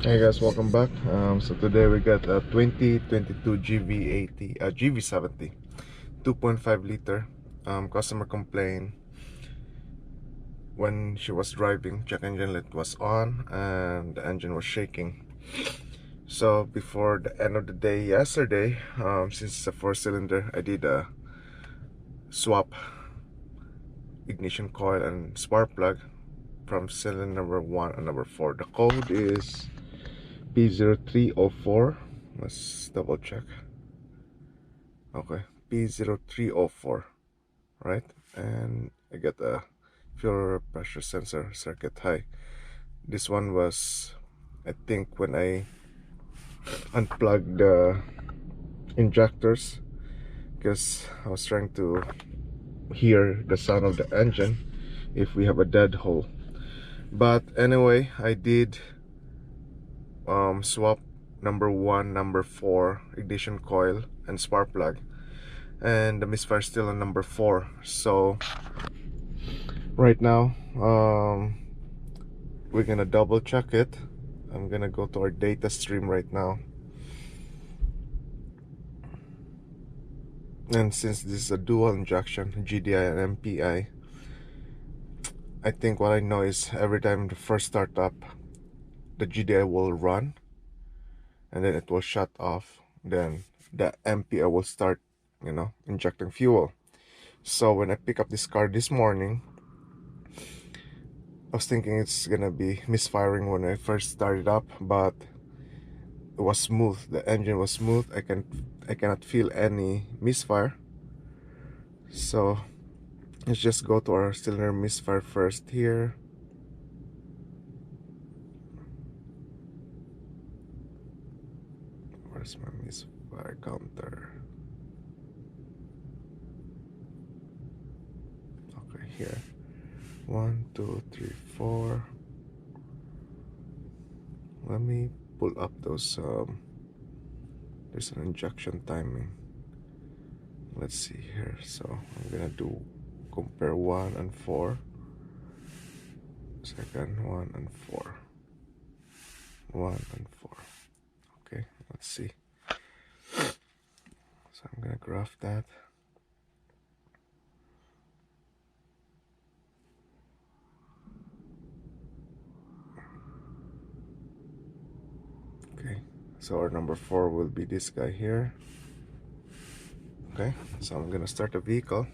Hey guys, welcome back. So today we got a 2022 GV70 2.5 liter. Customer complained when she was driving, check engine light was on and the engine was shaking. So before the end of the day yesterday, since it's a 4-cylinder, I did a swap ignition coil and spark plug from cylinder number 1 and number 4. The code is P0304. Let's double check. Okay, P0304, right? And I got a fuel pressure sensor circuit high. This one was, I think, when I unplugged the injectors, because I was trying to hear the sound of the engine if we have a dead hole. But anyway, I did swap number 1, number 4 ignition coil and spark plug, and the misfire still on number 4. So right now we're gonna double check it. I'm gonna go to our data stream right now, and since this is a dual injection GDI and MPI, I think what I know is every time the first startup, the GDI will run and then it will shut off, then the MPI will start, injecting fuel. So when I pick up this car this morning, I was thinking it's gonna be misfiring when I first started up, but it was smooth. The engine was smooth. I cannot feel any misfire. So let's just go to our cylinder misfire first here. Where's my misfire counter? Okay, here. 1, 2, 3, 4. Let me pull up those. There's an injection timing. Let's see here. So I'm gonna do compare 1 and 4. Second 1 and 4. 1 and 4. Okay, let's see. So I'm gonna graph that. Okay, so our number 4 will be this guy here. Okay, so I'm gonna start the vehicle.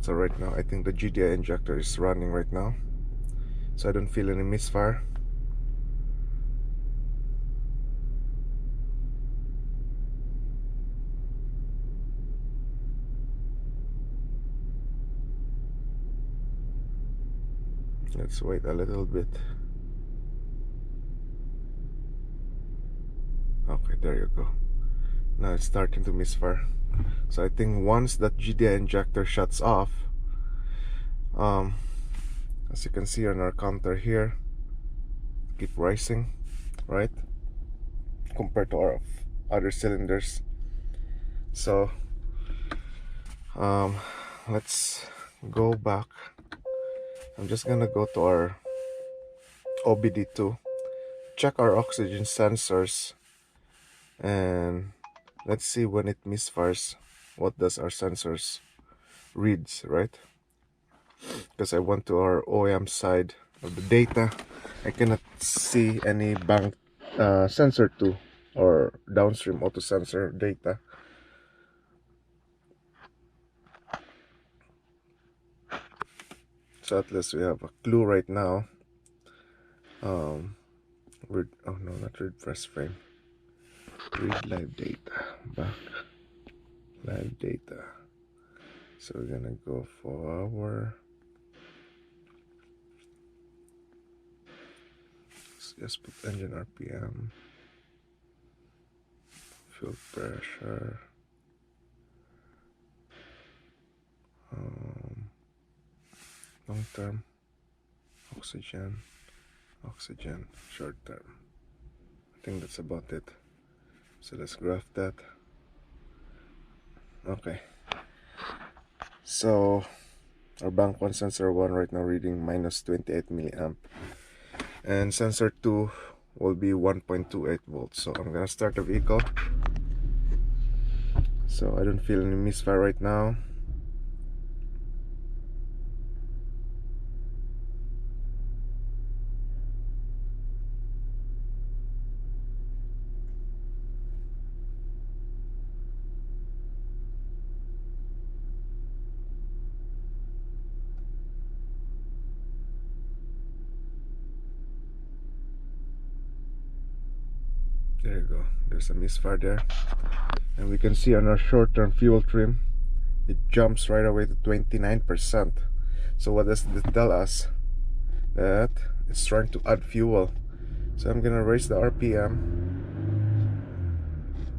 So right now, I think the GDI injector is running right now, so I don't feel any misfire. Let's wait a little bit. Okay, there you go. Now it's starting to misfire. So I think once that GDI injector shuts off, as you can see on our counter here, keep rising, right, compared to our other cylinders. So let's go back. I'm just gonna go to our OBD2, check our oxygen sensors, and let's see when it misfires, what does our sensors reads, right? Because I went to our OEM side of the data, I cannot see any bank sensor 2 or downstream auto sensor data. So at least we have a clue right now. Read, oh no, not read press frame. Read live data. Back. Live data. So we're gonna go for our. Let's just put engine RPM. Fuel pressure. Long term. Oxygen. Oxygen. Short term. I think that's about it. So let's graph that. Okay. So Our bank 1 sensor 1 right now reading minus 28 milliamp, and sensor 2 will be 1.28 volts. So I'm gonna start the vehicle. So I don't feel any misfire right now. There you go, there's a misfire there. And we can see on our short-term fuel trim, it jumps right away to 29%. So what does this tell us? That it's trying to add fuel. So I'm gonna raise the RPM,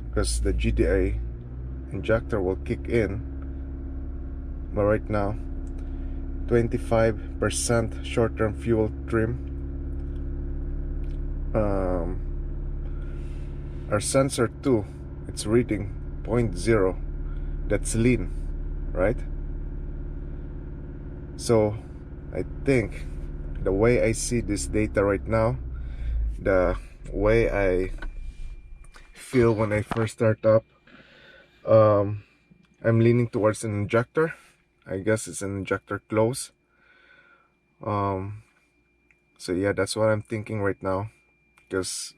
because the GDA injector will kick in. But right now, 25% short-term fuel trim. Our sensor 2, it's reading 0.0. That's lean, right? So I think the way I see this data right now, the way I feel when I first start up, I'm leaning towards an injector. I guess it's an injector close. So yeah, that's what I'm thinking right now, because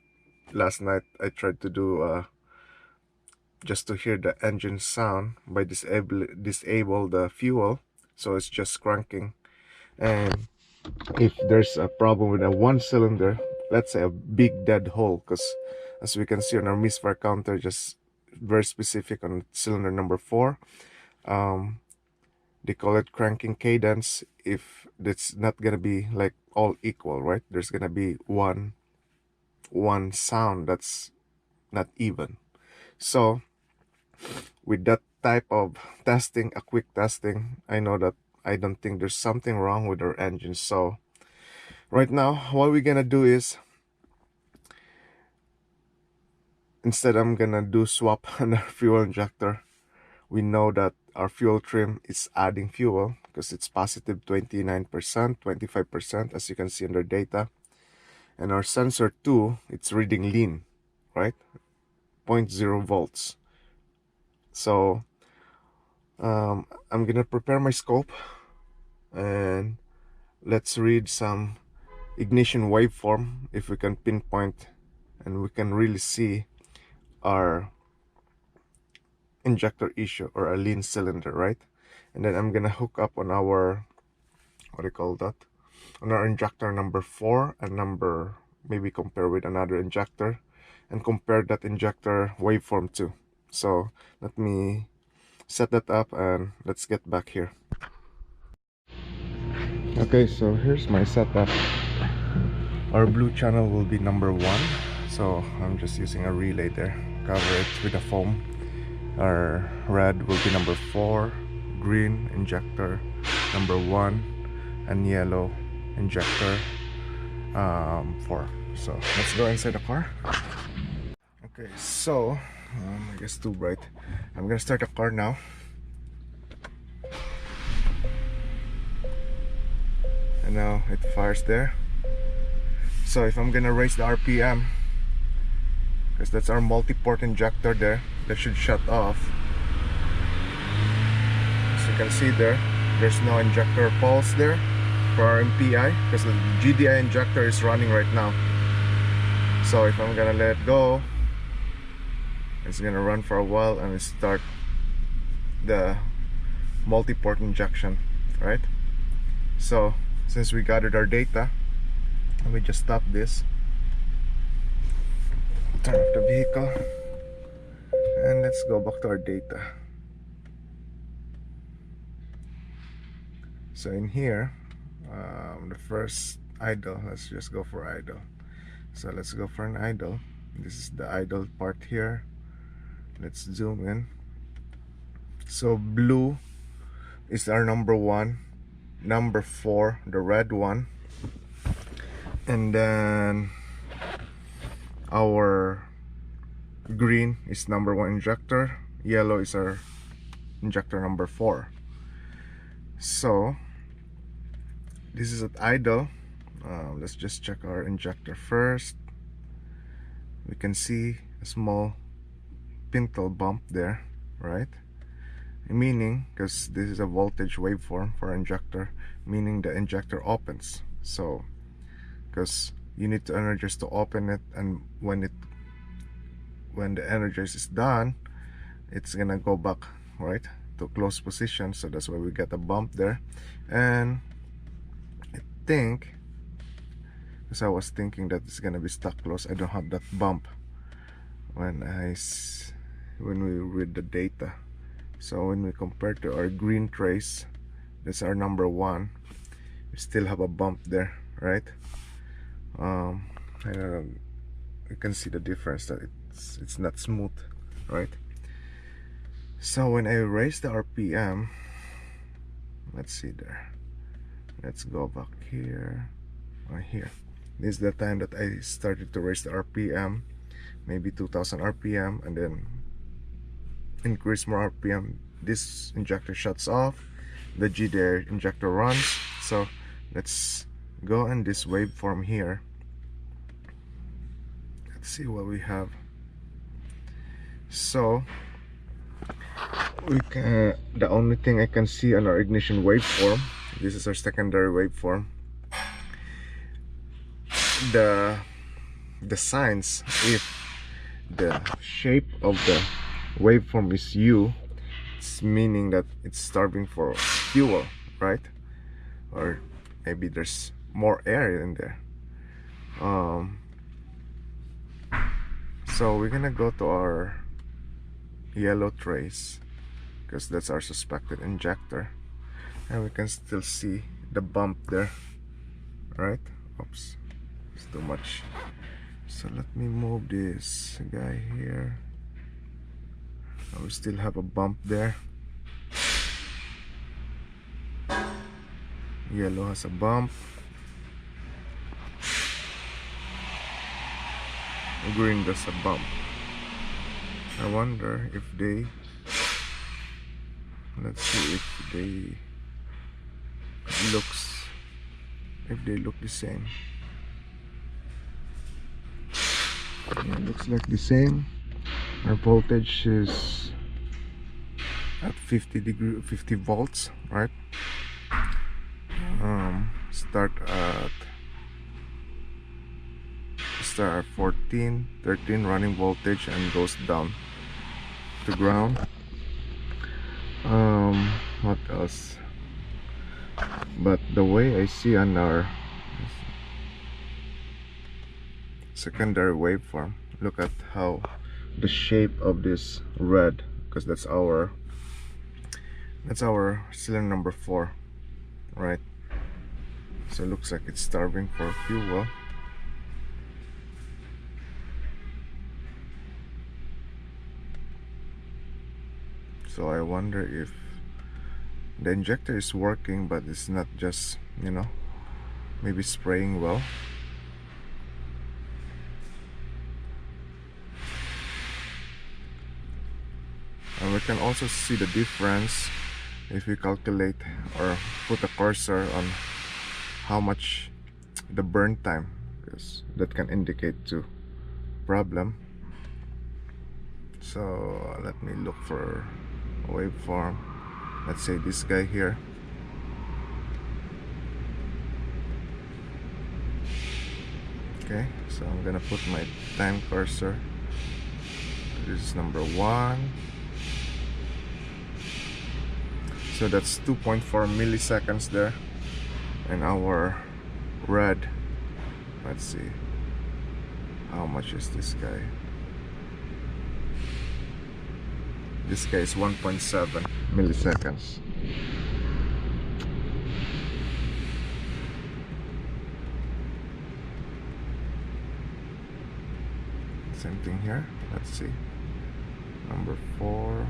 last night I tried to do just to hear the engine sound by disable the fuel, so it's just cranking. And if there's a problem with a one cylinder, let's say a big dead hole, because as we can see on our misfire counter, just very specific on cylinder number 4, they call it cranking cadence. If it's not gonna be like all equal, right, there's gonna be one sound that's not even. So with that type of testing, a quick testing, I know that I don't think there's something wrong with our engine. So right now, what we're gonna do is, instead I'm gonna do swap on our fuel injector. We know that our fuel trim is adding fuel because it's positive 29%, 25%, as you can see in the data. And our sensor 2, it's reading lean, right? 0.0 volts. So I'm gonna prepare my scope, and let's read some ignition waveform if we can pinpoint, and we can really see our injector issue or a lean cylinder, right? And then I'm gonna hook up on our, what do you call that, on our injector number 4, and maybe compare with another injector and compare that injector waveform too. So let me set that up and let's get back here. Okay, so here's my setup. Our blue channel will be number 1, so I'm just using a relay there, cover it with a foam. Our red will be number 4, green injector number 1, and yellow injector 4. So let's go inside the car. Okay, so I guess too bright. I'm gonna start the car now. And now it fires there. So if I'm gonna raise the RPM, because that's our multi-port injector there, that should shut off. As you can see there, there's no injector pulse there for our MPI, because the GDI injector is running right now. So if I'm gonna let it go, it's gonna run for a while and start the multi-port injection, right? So since we gathered our data, let me just stop this, turn off the vehicle, and let's go back to our data. So in here, the first idle, let's just go for idle. So let's go for an idle. This is the idle part here. Let's zoom in. So blue is our number 1, number 4 the red one, and then our green is number 1 injector, yellow is our injector number 4. So this is at idle. Let's just check our injector first. We can see a small pintle bump there, right? Meaning, because this is a voltage waveform for injector, meaning the injector opens. So because you need to energize to open it, and when the energize is done, it's gonna go back, right, to close position. So that's why we get a bump there. And I think, because I was thinking that it's gonna be stuck close, I don't have that bump when we read the data. So when we compare to our green trace, that's our number 1, we still have a bump there, right? You can see the difference, that it's not smooth, right? So when I raise the RPM, let's see there, let's go back here or here. This is the time that I started to raise the RPM, maybe 2000 RPM, and then increase more RPM. This injector shuts off, the GDR injector runs. So let's go in this waveform here. Let's see what we have. So we can, the only thing I can see on our ignition waveform, this is our secondary waveform, the signs, if the shape of the waveform is U, it's meaning that it's starving for fuel, right? Or maybe there's more air in there. So we're gonna go to our yellow trace, because that's our suspected injector, and we can still see the bump there, right? Oops, it's too much. So let me move this guy here. We still have a bump there. Yellow has a bump. Green does a bump. I wonder if they, let's see if they look the same. Yeah, looks like the same. Our voltage is at 50 volts, right? Start at 14, 13 running voltage and goes down to ground. What else? But the way I see on our secondary waveform, look at how the shape of this red, because that's our cylinder number 4, right? So it looks like it's starving for fuel. So I wonder if the injector is working, but it's not just, you know, maybe spraying well. And we can also see the difference if we calculate or put a cursor on how much the burn time, because that can indicate to problem. So let me look for a waveform. Let's say this guy here. Okay, so I'm gonna put my time cursor. This is number 1. So that's 2.4 milliseconds there. And our red, let's see, how much is this guy? This guy is 1.7 milliseconds. Same thing here. Let's see, number 4,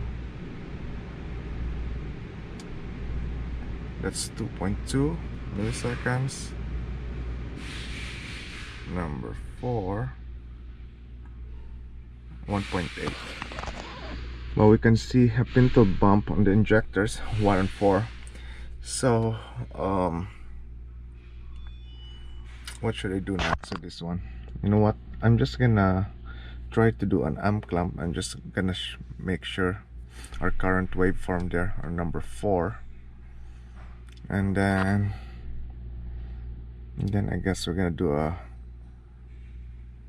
that's 2.2 milliseconds. Number 4, 1.8. Well, we can see a pintle bump on the injectors 1 and 4. So what should I do next with this one? You know what, I'm just gonna try to do an amp clamp. I'm just gonna make sure our current waveform there are number 4, and then I guess we're gonna do a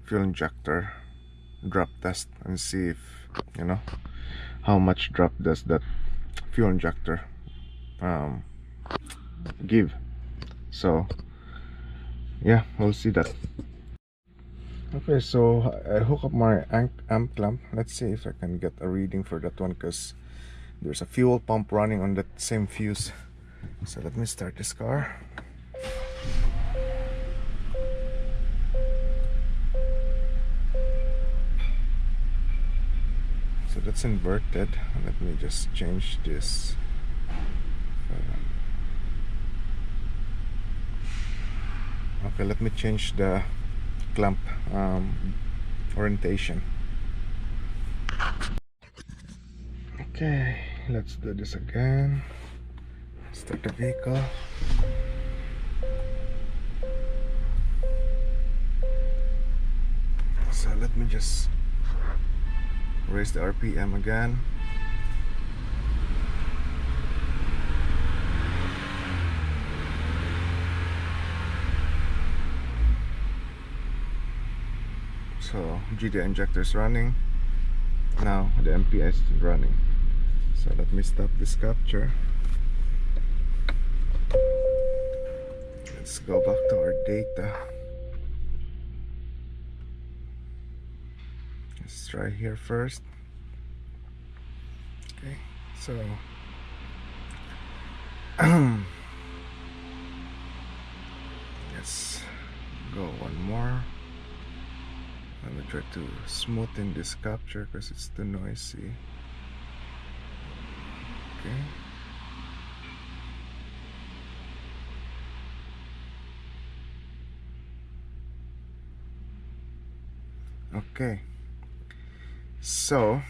fuel injector drop test and see if, you know, how much drop does that fuel injector give. So yeah, we'll see that. Okay, so I hook up my amp clamp. Let's see if I can get a reading for that one, because there's a fuel pump running on that same fuse. So let me start this car. So that's inverted. Let me just change this. Okay, let me change the clamp orientation. Okay, let's do this again. Start the vehicle. So let me just raise the RPM again. So GD injector is running. Now the MPS is running. So let me stop this capture. Let's go back to our data. Let's try here first. Okay, so let's go one more. I'm gonna try to smoothen this capture because it's too noisy. Okay. Okay. So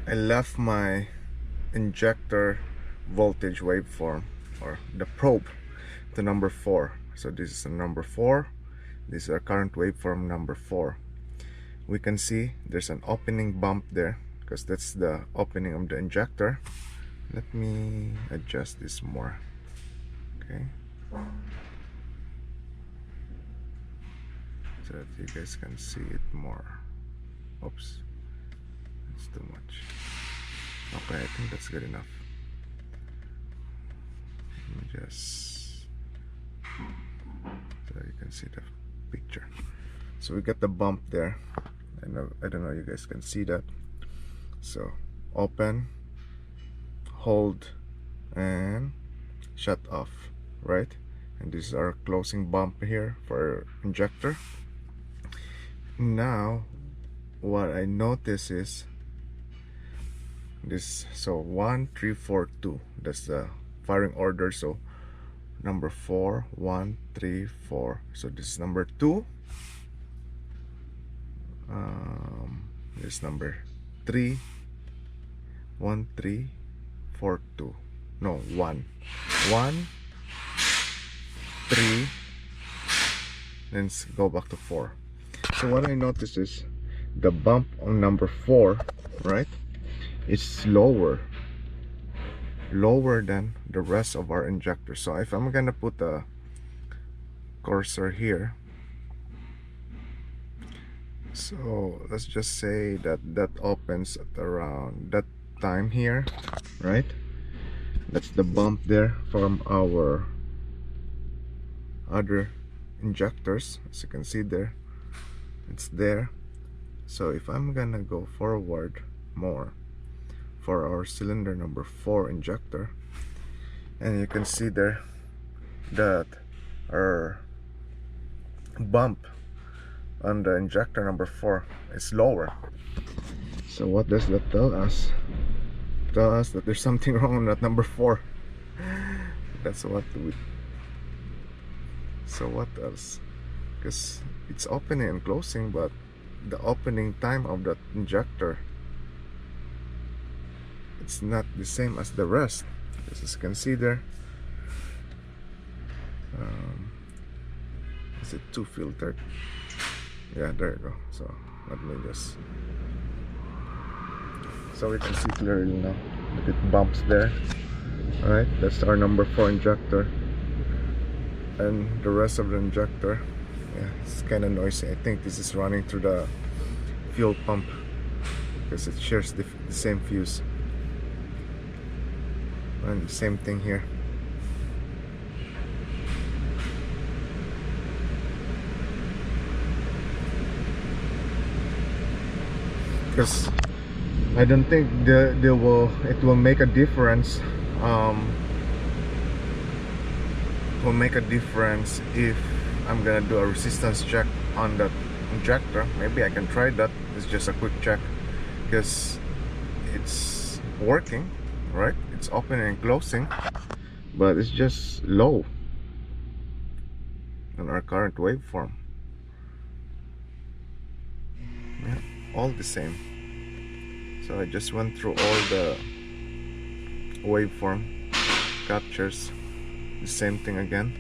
I left my injector voltage waveform, or the probe, to number 4. So this is a number 4. This is our current waveform number 4. We can see there's an opening bump there because that's the opening of the injector. Let me adjust this more. Okay, so that you guys can see it more. Oops, it's too much. Okay, I think that's good enough. Let me just, so you can see the picture. So we got the bump there. I don't know, you guys can see that. So open, hold, and shut off, right? And this is our closing bump here for our injector. Now what I notice is this. So 1 3 4 2, that's the firing order. So number 4, 1 3 4. So this is number 2. This number 3, 1 3 4 2. No, 1 1 3. Then go back to 4. So what I noticed is the bump on number 4, right, is lower than the rest of our injector. So if I'm gonna put a cursor here, so let's just say that opens at around that time here, right? That's the bump there from our other injectors. As you can see there, it's there. So if I'm gonna go forward more for our cylinder number 4 injector, and you can see there that our bump on the injector number 4 is lower. So what does that tell us? Tell us that there's something wrong on that number 4. That's what we. So what else? Because it's opening and closing, but the opening time of that injector it's not the same as the rest. As you can see there, is it too filtered? Yeah, there you go. So let me just, so we can see clearly now. Look at bumps there. Alright, that's our number 4 injector. And the rest of the injector, yeah, it's kind of noisy. I think this is running through the fuel pump because it shares the same fuse. And the same thing here. Because I don't think it will make a difference. Will make a difference if I'm gonna do a resistance check on that injector. Maybe I can try that. It's just a quick check because it's working, right? It's opening and closing, but it's just low on our current waveform. Yeah, all the same. So I just went through all the waveform captures. The same thing again.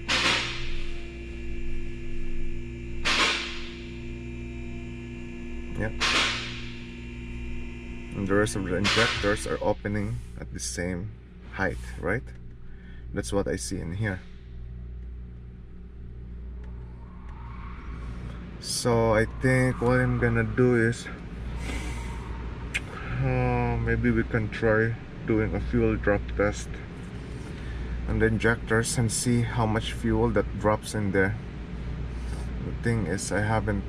Yep. And the rest of the injectors are opening at the same height, right? That's what I see in here. So I think what I'm gonna do is maybe we can try doing a fuel drop test on the injectors and see how much fuel that drops in there. The thing is, I haven't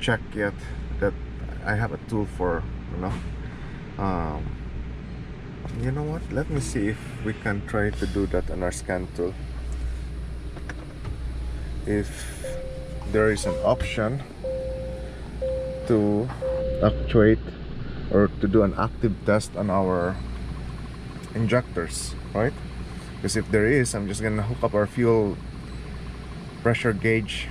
checked yet that I have a tool for, you know what, let me see if we can try to do that on our scan tool. If there is an option to actuate or to do an active test on our injectors, right? Because if there is, I'm just gonna hook up our fuel pressure gauge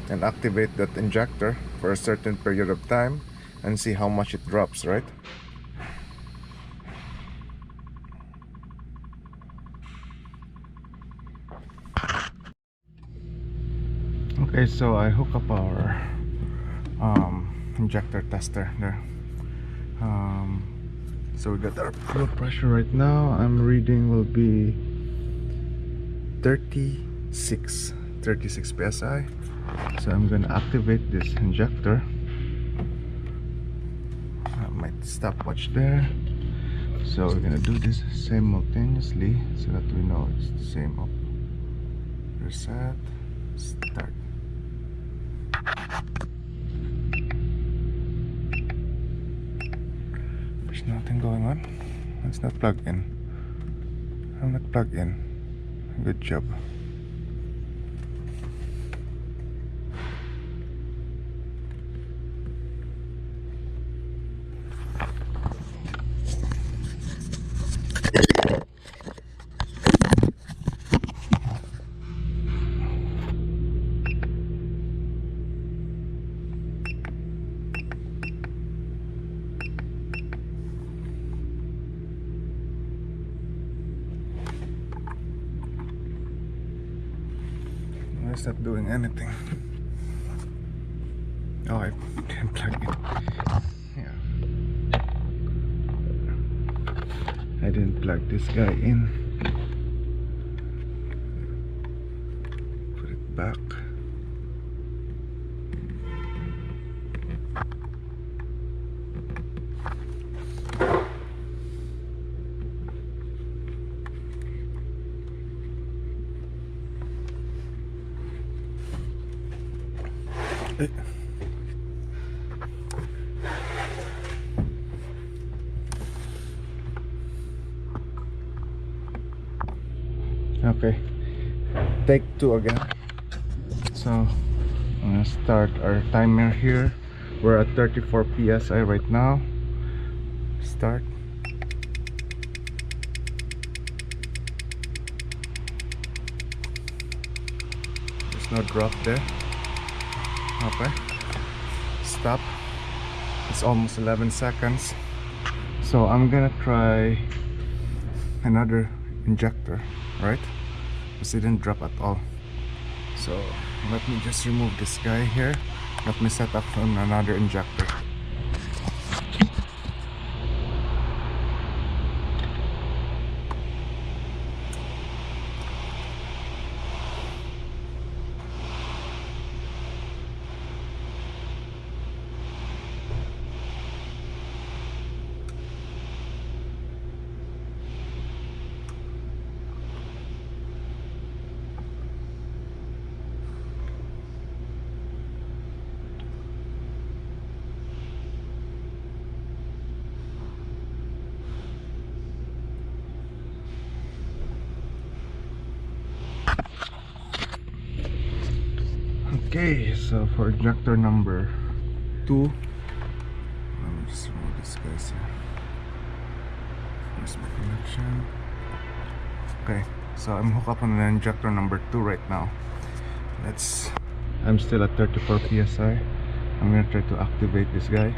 and activate that injector for a certain period of time and see how much it drops, right? Okay, so I hook up our injector tester there. So we got our fuel pressure right now. I'm reading will be 36 psi. So I'm gonna activate this injector. I might stopwatch there. So we're gonna do this simultaneously so that we know it's the same. Up, reset, start. There's nothing going on. It's not plugged in. I'm not plugged in. Good job. It's not doing anything. Oh, I didn't plug it. Yeah, I didn't plug this guy in. Put it back. Okay, take 2 again. So I'm gonna start our timer here. We're at 34 psi right now. Start. There's no drop there. Okay, stop. It's almost 11 seconds. So I'm gonna try another injector, right? Because it didn't drop at all. So let me just remove this guy here. Let me set up on another injector. Okay, so for injector number 2, let me just remove this guys here. Where's my connection? Okay, so I'm hooked up on the injector number 2 right now. I'm still at 34 psi. I'm gonna try to activate this guy.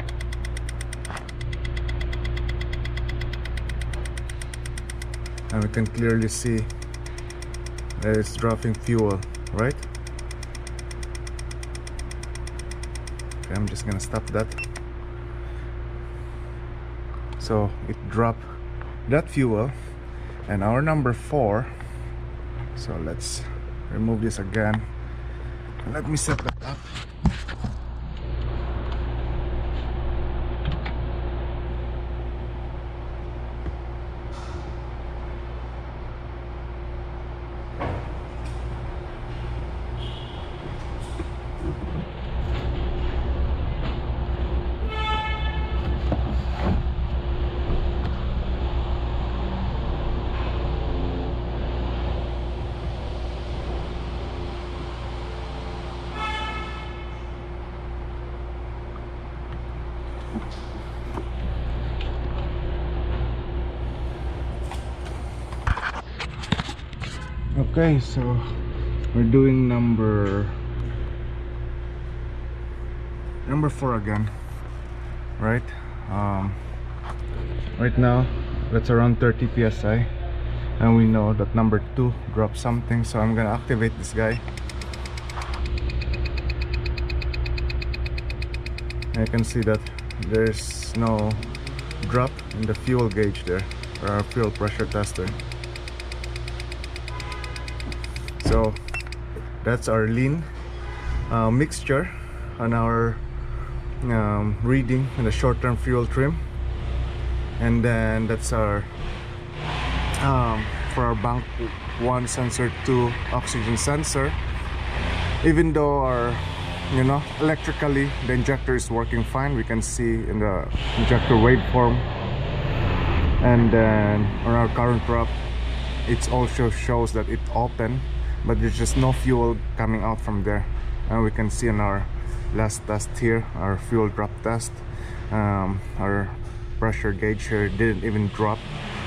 And we can clearly see that it's dropping fuel, right? Okay, I'm just gonna stop that. So it dropped that fuel and our number 4. So let's remove this again. Let me set that up. Okay, so we're doing number 4 again, right? Right now that's around 30 psi, and we know that number 2 dropped something, so I'm gonna activate this guy. And you can see that there's no drop in the fuel gauge there, or our fuel pressure tester. So that's our lean mixture on our reading in the short-term fuel trim, and then that's our for our bank 1 sensor 2 oxygen sensor. Even though our electrically the injector is working fine, we can see in the injector waveform, and then on our current drop it also shows that it open, but there's just no fuel coming out from there. And we can see in our last test here, our fuel drop test, our pressure gauge here didn't even drop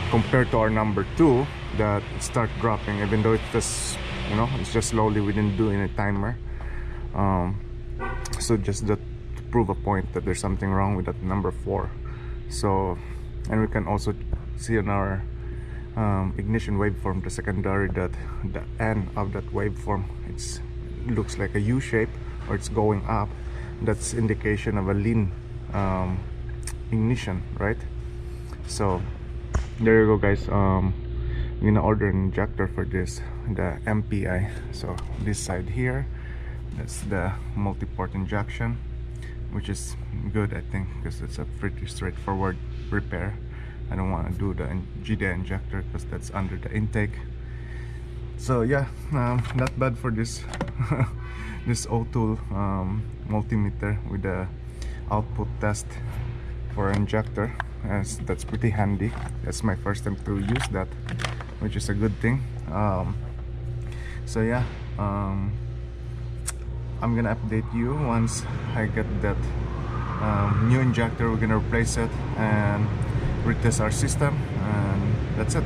compared to our number 2 that start dropping, even though it's just it's just slowly. We didn't do any timer, so just to prove a point that there's something wrong with that number 4. So, and we can also see in our ignition waveform, the secondary, that the end of that waveform it looks like a U shape, or it's going up. That's indication of a lean ignition, right? So there you go, guys. I'm gonna order an injector for this, the MPI. So this side here, that's the multi-port injection, which is good, I think, because it's a pretty straightforward repair. I don't want to do the GD injector because that's under the intake. So yeah, not bad for this this autool multimeter with the output test for injector. That's pretty handy. That's my first time to use that, which is a good thing. So yeah, I'm gonna update you once I get that new injector. We're gonna replace it and retest our system, and that's it.